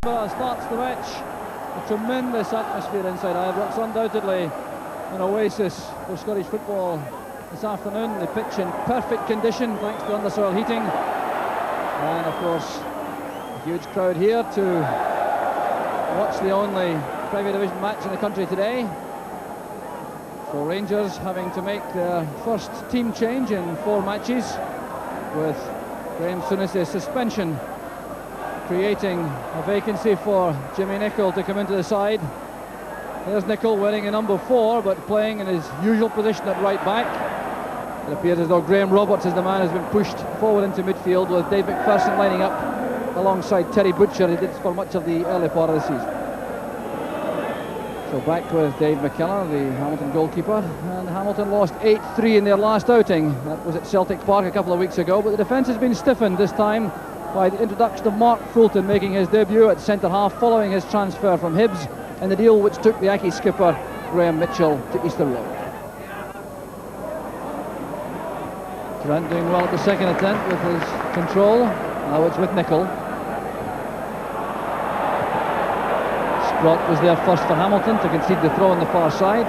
goalkeeper starts the match. A tremendous atmosphere inside Ibrox, undoubtedly an oasis for Scottish football this afternoon. The pitch in perfect condition thanks to undersoil heating, and of course a huge crowd here to watch the only Premier Division match in the country today. So Rangers having to make their first team change in 4 matches, with Graham Souness's suspension creating a vacancy for Jimmy Nicholl to come into the side. There's Nicholl wearing a number 4, but playing in his usual position at right back. It appears as though Graham Roberts is the man who's been pushed forward into midfield, with Dave McPherson lining up alongside Terry Butcher, who did for much of the early part of the season. So back with Dave McKellar, the Hamilton goalkeeper, and Hamilton lost 8-3 in their last outing. That was at Celtic Park a couple of weeks ago, but the defence has been stiffened this time by the introduction of Mark Fulton making his debut at centre-half following his transfer from Hibs, and the deal which took the Aki skipper Graham Mitchell to Easter Road. Durant doing well at the second attempt with his control. Now it's with Nicholl. Sprott was there first for Hamilton to concede the throw on the far side.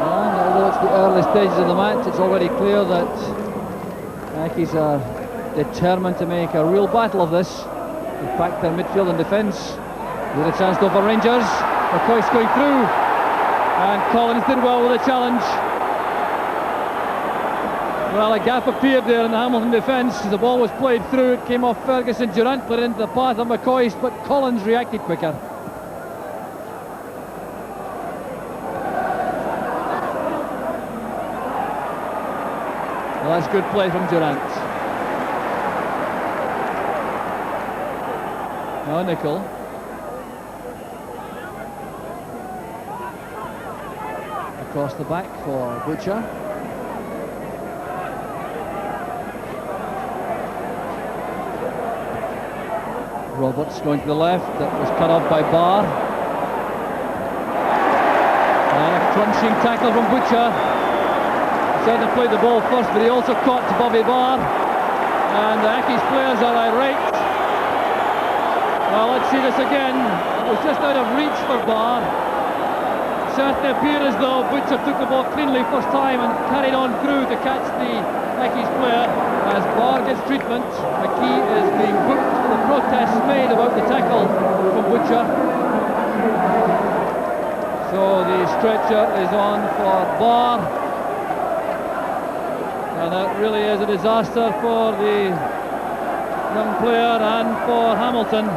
And although it's the early stages of the match, it's already clear that Ackies are determined to make a real battle of this. In fact, their midfield and defence. There's a chance though for Rangers. McCoist going through, and Collins did well with the challenge. Well, a gap appeared there in the Hamilton defence as the ball was played through. It came off Ferguson. Durant put it into the path of McCoist, but Collins reacted quicker. Well, that's good play from Durant. Now Nicholl. Across the back for Butcher. Roberts going to the left. That was cut off by Barr. And a crunching tackle from Butcher. He certainly played the ball first, but he also caught Bobby Barr. And the Ackies players are irate. Well, let's see this again. It was just out of reach for Barr. Certainly appeared as though Butcher took the ball cleanly first time and carried on through to catch the Ackies player. As Barr gets treatment, McKee is being booked for the protests made about the tackle from Butcher. So the stretcher is on for Barr, and that really is a disaster for the young player and for Hamilton.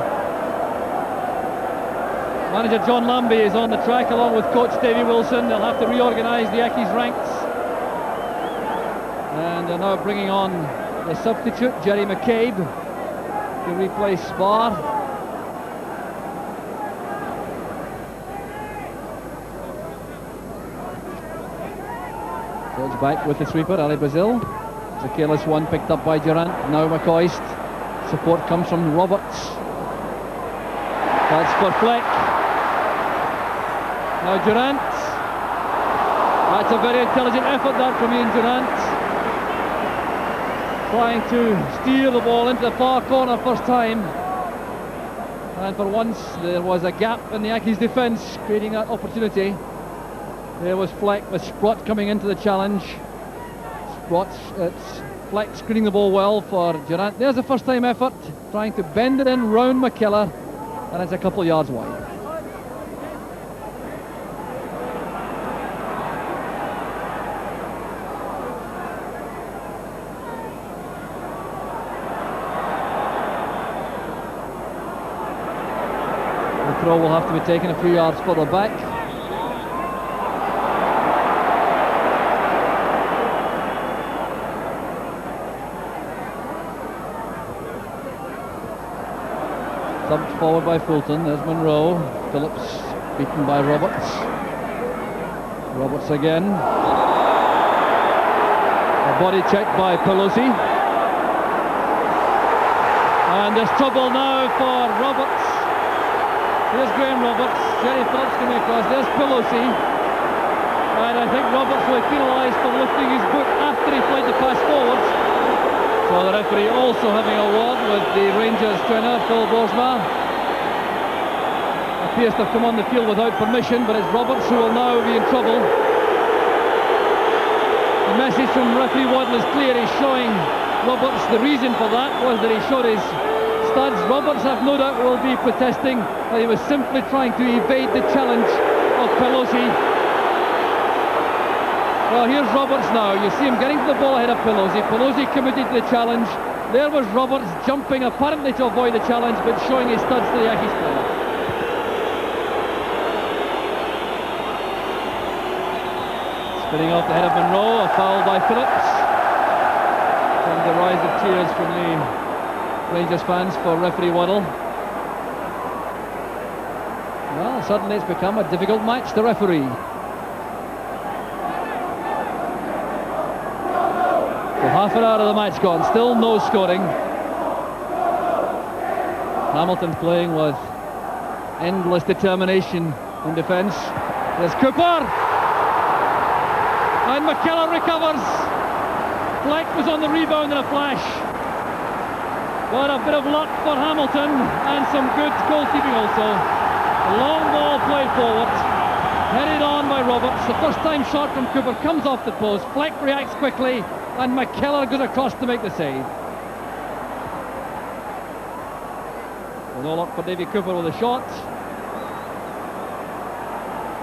Manager John Lambie is on the track along with coach Davy Wilson. They'll have to reorganise the Ackies ranks, and they're now bringing on the substitute Jerry McCabe to replace Barr. So it's back with the sweeper, Ali Brazil. It's a careless one picked up by Durant. Now McCoist. Support comes from Roberts. That's for Fleck. Now Durant. That's a very intelligent effort that from Ian Durant. Trying to steer the ball into the far corner first time. And for once there was a gap in the Ackies defence, creating that opportunity. There was Fleck with Sprott coming into the challenge. It's Fleck screening the ball well for Durant. There's a first time effort, trying to bend it in round McKellar, and it's a couple yards wide. The throw will have to be taken a few yards further back. Dumped forward by Fulton. There's Monroe. Phillips beaten by Roberts. Roberts again. A body check by Pelosi. And there's trouble now for Roberts. There's Graham Roberts. Jerry Phillips coming across. There's Pelosi. And I think Roberts will be penalised for lifting his boot after he played the pass forward. Well, the referee also having a word with the Rangers trainer, Phil Boersma. Appears to have come on the field without permission, but it's Roberts who will now be in trouble. The message from referee Waddle is clear. He's showing Roberts the reason for that was that he showed his studs. Roberts, I've no doubt, will be protesting that he was simply trying to evade the challenge of Pelosi. Well, here's Roberts now. You see him getting to the ball ahead of Pelosi. Pelosi committed to the challenge. There was Roberts jumping apparently to avoid the challenge, but showing his studs to the Yankees player. Spinning off the head of Monroe, a foul by Phillips. And the rise of cheers from the Rangers fans for referee Waddle. Well, suddenly it's become a difficult match to referee. So half an hour of the match gone, still no scoring. Hamilton playing with endless determination in defence. There's Cooper! And McKellar recovers. Fleck was on the rebound in a flash. But a bit of luck for Hamilton and some good goalkeeping also. A long ball played forward, headed on by Roberts. The first time shot from Cooper comes off the post. Fleck reacts quickly and McKellar goes across to make the save. Well, no luck for Davy Cooper with a shot.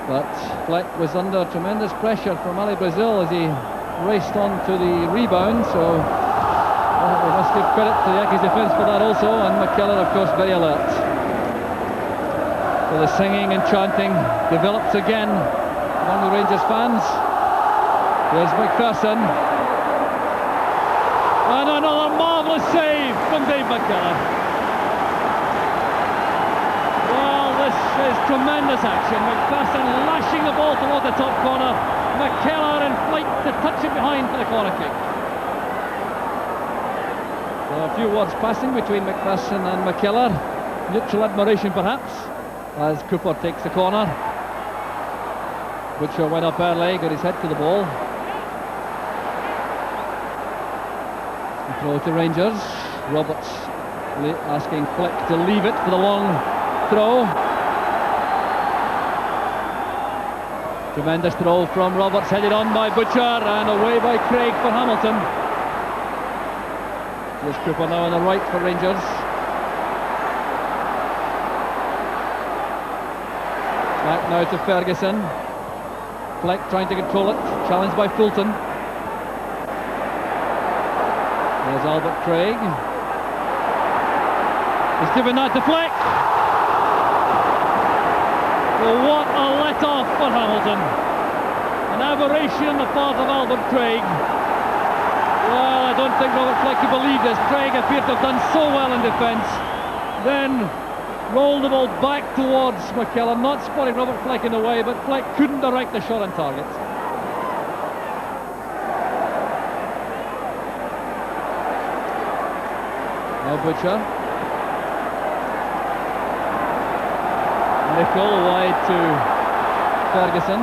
But Fleck was under tremendous pressure from Ali Brazil as he raced on to the rebound, so we must give credit to the Yankees defence for that also, and McKellar of course very alert. So the singing and chanting develops again among the Rangers fans. There's McPherson. And another marvellous save from Dave McKellar. This is tremendous action. McPherson lashing the ball toward the top corner. McKellar in flight to touch it behind for the corner kick. So a few words passing between McPherson and McKellar. Mutual admiration perhaps as Cooper takes the corner. Butcher went up early, got his head to the ball. Throw to Rangers. Roberts asking Fleck to leave it for the long throw. Tremendous throw from Roberts, headed on by Butcher and away by Craig for Hamilton. There's Cooper now on the right for Rangers. Back now to Ferguson. Fleck trying to control it, challenged by Fulton. There's Albert Craig. He's given that to Fleck. Well, what a let-off for Hamilton. An aberration on the part of Albert Craig. Well, I don't think Robert Fleck could believe this. Craig appeared to have done so well in defence. Then rolled the ball back towards McKellar, not spotting Robert Fleck in the way, but Fleck couldn't direct the shot on target. Now Butcher. Nicol wide to Ferguson.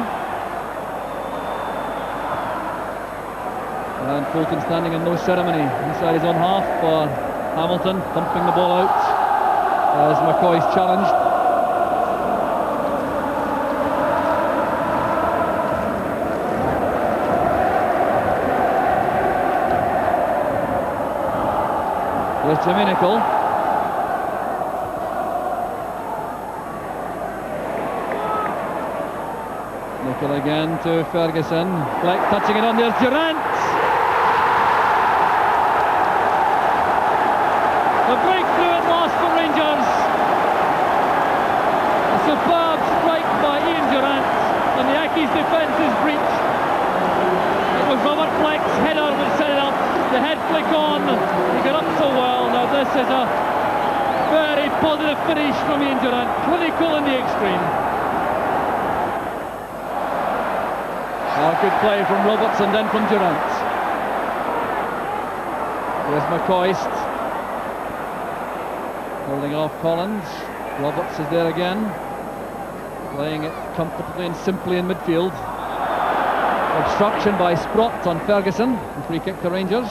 And Fulton standing in no ceremony inside his own half for Hamilton, thumping the ball out as McCoy's challenged. Here's Jimmy Nicol. Nicol again to Ferguson. Fleck touching it on, there's Durant. The breakthrough at last for Rangers. A superb strike by Ian Durant, and the Yankees' defence is breached. It was Robert Fleck's header that set it up. The head flick on, he got up so well. Now this is a very positive finish from Ian Durant, clinical in the extreme. Good play from Roberts and then from Durant. There's McCoist holding off Collins. Roberts is there again, playing it comfortably and simply in midfield. Obstruction by Sprott on Ferguson. Free kick to Rangers.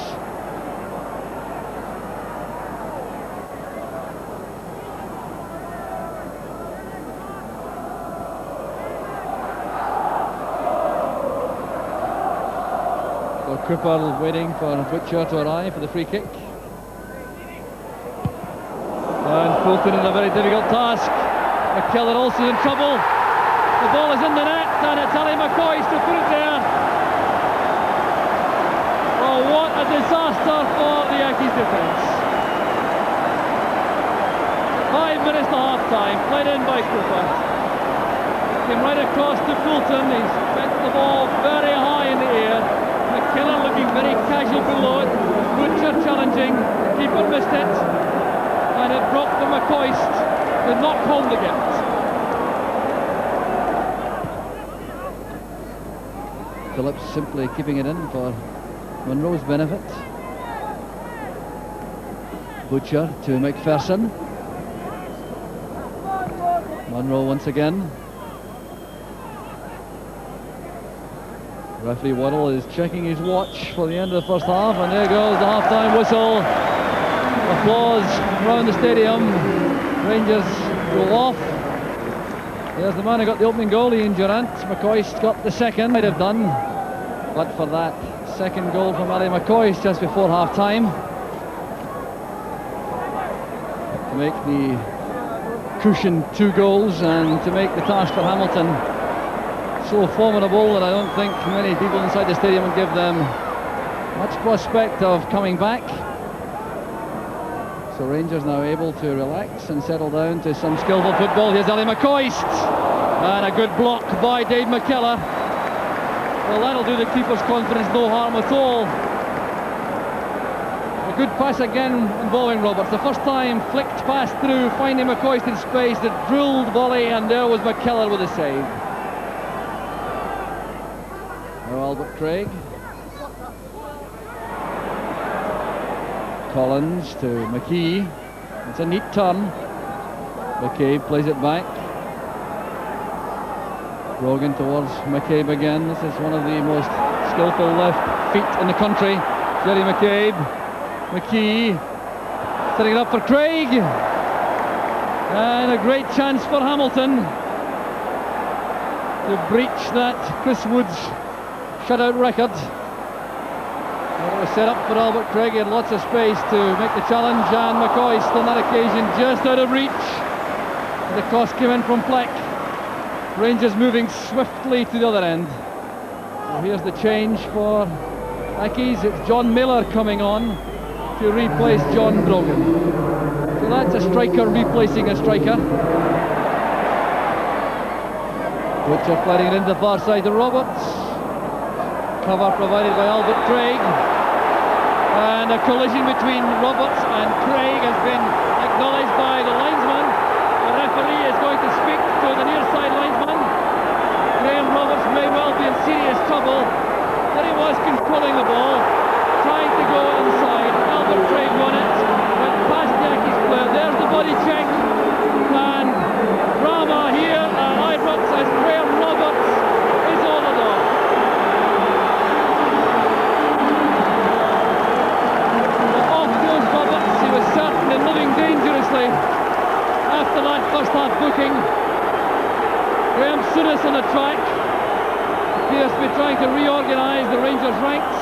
Cooper waiting for Butcher to arrive for the free kick. And Fulton in a very difficult task. McKellar also in trouble. The ball is in the net and it's Ali McCoist to put it there. Oh, what a disaster for the Yankees defence. 5 minutes to half time, played in by Cooper. Came right across to Fulton, he's bent the ball very high in the air. McKellar looking very casual below it. Butcher challenging, the keeper missed it. And it dropped to McCoist to knock home the gift. Phillips simply keeping it in for Monroe's benefit. Butcher to McPherson. Monroe once again. Referee Waddle is checking his watch for the end of the first half, and there goes the half-time whistle. Applause around the stadium. Rangers go off. There's the man who got the opening goal, Ian Durrant. McCoist got the second. Might have done, but for that second goal from Ali McCoist just before half-time to make the cushion 2 goals and to make the task for Hamilton so formidable that I don't think many people inside the stadium would give them much prospect of coming back. So Rangers now able to relax and settle down to some skillful football. Here's Ali McCoist, and a good block by Dave McKellar. Well, that'll do the keeper's confidence no harm at all. A good pass again involving Roberts. The first time flicked pass through, finding McCoist in space, the drilled volley, and there was McKellar with a save. Now Albert Craig. Collins to McKee. It's a neat turn. McCabe plays it back. Brogan towards McCabe again. This is one of the most skillful left feet in the country. Jerry McCabe. McKee setting it up for Craig. And a great chance for Hamilton to breach that Chris Woods shutout record. It was set up for Albert Craig. He had lots of space to make the challenge, and McCoist on that occasion just out of reach. The cross came in from Fleck. Rangers moving swiftly to the other end. So here's the change for Ackies. It's John Miller coming on to replace John Brogan. So that's a striker replacing a striker. Butcher playing it into the far side to Roberts. Cover provided by Albert Craig. And a collision between Roberts and Craig has been acknowledged by the linesman. The referee is going to speak to the near side linesman. Graham Roberts may well be in serious trouble. There he was controlling the ball, trying to go inside. Albert Craig won it, went past the Yankees player. There's the body check. And drama here at Ibrox as Graham Roberts is all alone. He was certain and living dangerously after that first half booking. Graham Souness on the track appears to be trying to reorganise the Rangers' ranks.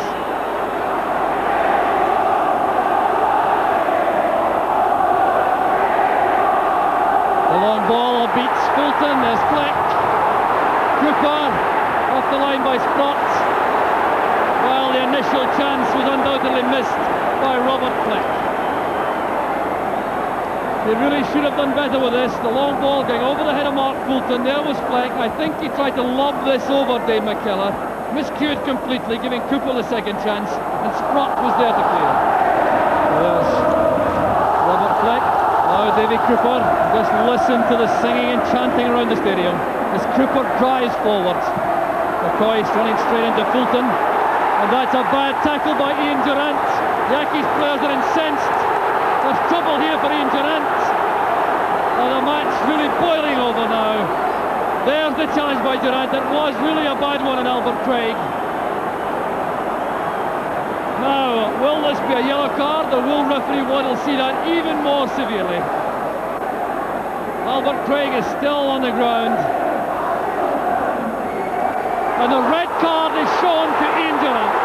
The long ball beats Fulton. There's Fleck. Cooper off the line by Sprott, while the initial chance was undoubtedly missed by Robert Fleck. They really should have done better with this. The long ball going over the head of Mark Fulton. There was Fleck. I think he tried to lob this over Dave McKellar. Miscued completely, giving Cooper the second chance, and Sprott was there to clear. There's Robert Fleck. Now Davy Cooper. Just listen to the singing and chanting around the stadium as Cooper drives forward. McCoist running straight into Fulton. And that's a bad tackle by Ian Durrant. The Yankees players are incensed. There's trouble here for Ian Durrant. And the match really boiling over now. There's the challenge by Durrant. It was really a bad one on Albert Craig. Now, will this be a yellow card, or will referee Waddle see that even more severely? Albert Craig is still on the ground. And the red card is shown to Ian Durrant.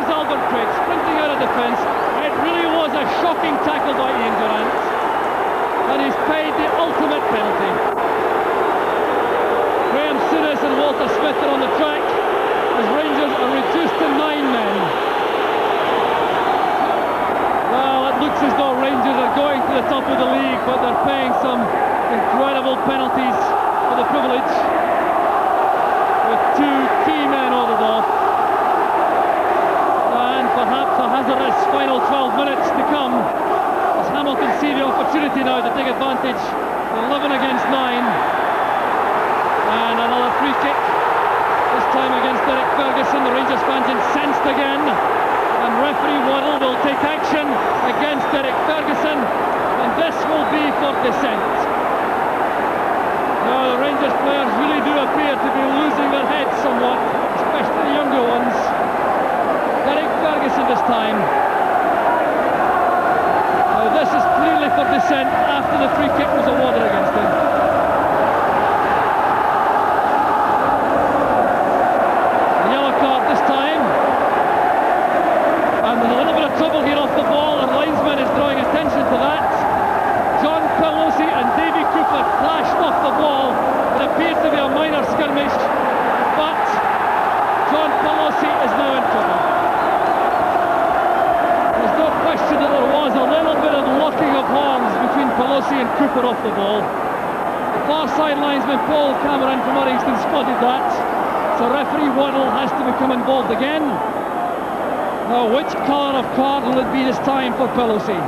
is Albert Craig sprinting out of defence. It really was a shocking tackle by Ian Durrant, and he's paid the ultimate penalty. Graham Souness and Walter Smith are on the track as Rangers are reduced to 9 men. Well, it looks as though Rangers are going to the top of the league, but they're paying some incredible penalties for the privilege, with 2 key men ordered off, and perhaps a hazardous final 12 minutes to come as Hamilton see the opportunity now to take advantage. 11 against 9, and another free kick, this time against Derek Ferguson. The Rangers fans incensed again, and referee Waddle will take action against Derek Ferguson, and this will be for dissent. Now the Rangers players really do appear to be losing their heads somewhat, especially the younger ones. Derek Ferguson this time. Now this is clearly for dissent after the free kick was awarded against him. A yellow card this time. And there's a little bit of trouble here off the ball, and linesman is drawing attention to that. John Pelosi and Davy Cooper clashed off the ball. It appears to be a minor skirmish, but John Pelosi is now in trouble. There's no question that there was a little bit of locking of horns between Pelosi and Cooper off the ball. The far side linesman Paul Cameron from Uddingston spotted that, so referee Waddle has to become involved again. Now, which colour of card will it be this time for Pelosi?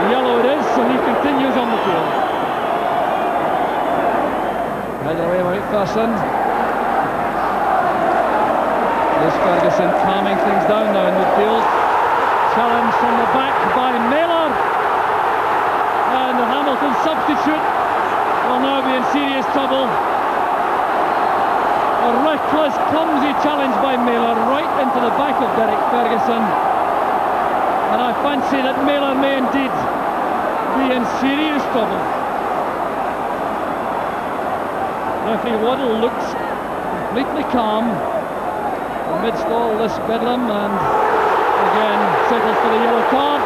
Yellow it is, so he continues on the field. Headed away by McPherson. There's Ferguson calming things down now in midfield. Challenge from the back by Naylor. And the Hamilton substitute will now be in serious trouble. A reckless, clumsy challenge by Naylor right into the back of Derek Ferguson. And I fancy that Naylor may indeed be in serious trouble. Referee Waddle looks completely calm amidst all this bedlam, and again settles for the yellow card.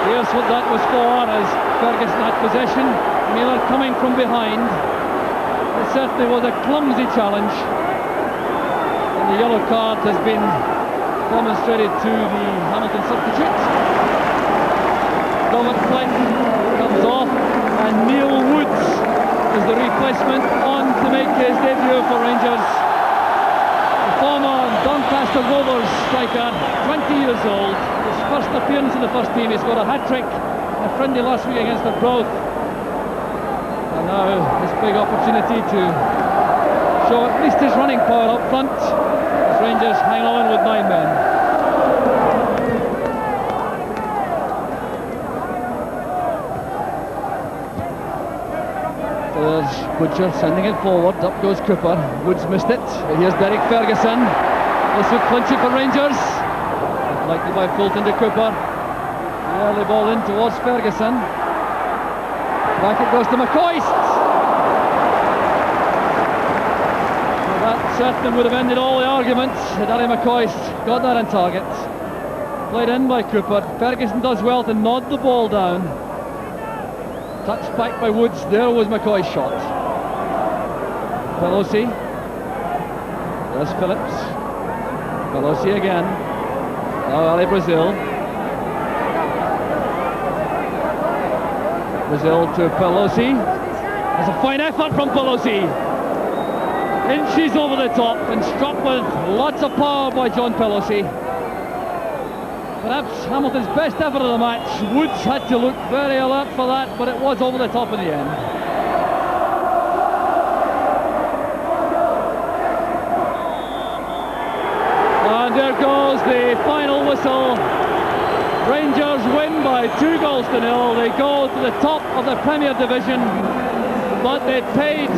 Here's what that was for, as Ferguson had possession, Naylor coming from behind. It certainly was a clumsy challenge, and the yellow card has been demonstrated to the Hamilton substitute. Robert Fleck comes off, and Neil Woods is the replacement on to make his debut for Rangers. The former Doncaster Rovers striker, 20 years old, his first appearance in the first team. He scored a hat-trick in a friendly last week against Arbroath. And now this big opportunity to show at least his running power up front as Rangers hang on with 9 men. There's Butcher sending it forward, up goes Cooper. Woods missed it, but here's Derek Ferguson. This would clinch it for Rangers. Likely by Fulton to Cooper. The early ball in towards Ferguson. Back it goes to McCoist. Well, that certainly would have ended all the arguments had Ally McCoist got that on target. Played in by Cooper. Ferguson does well to nod the ball down. Touched back by Woods. There was McCoy's shot. Pelosi. There's Phillips. Pelosi again. Now Ali Brazil. Brazil to Pelosi. There's a fine effort from Pelosi. Inches over the top and struck with lots of power by John Pelosi. Perhaps Hamilton's best effort of the match. Woods had to look very alert for that, but it was over the top in the end. And there goes the final whistle. Rangers win by 2 goals to 0. They go to the top of the Premier Division, but they paid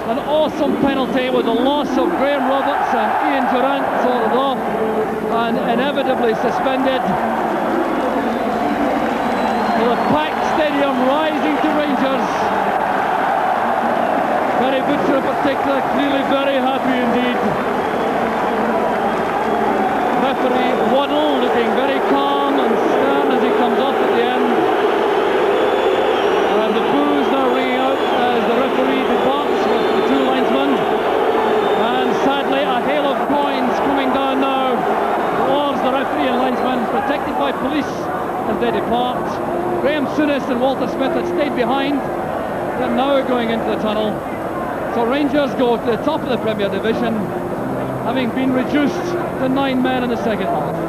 an awesome penalty with the loss of Graham Roberts and Ian Durrant sorted off and inevitably suspended. With a packed stadium rising to Rangers. Barry Butcher in particular clearly very happy indeed. referee Waddle looking very calm and stern as he comes off at the end. And the boos now ringing out as the referee departs with the two linesmen. And sadly a hail of coins coming down now towards the referee and linesman, protected by police as they depart. Graham Souness and Walter Smith had stayed behind. They're now going into the tunnel. So Rangers go to the top of the Premier Division, having been reduced to 9 men in the second half.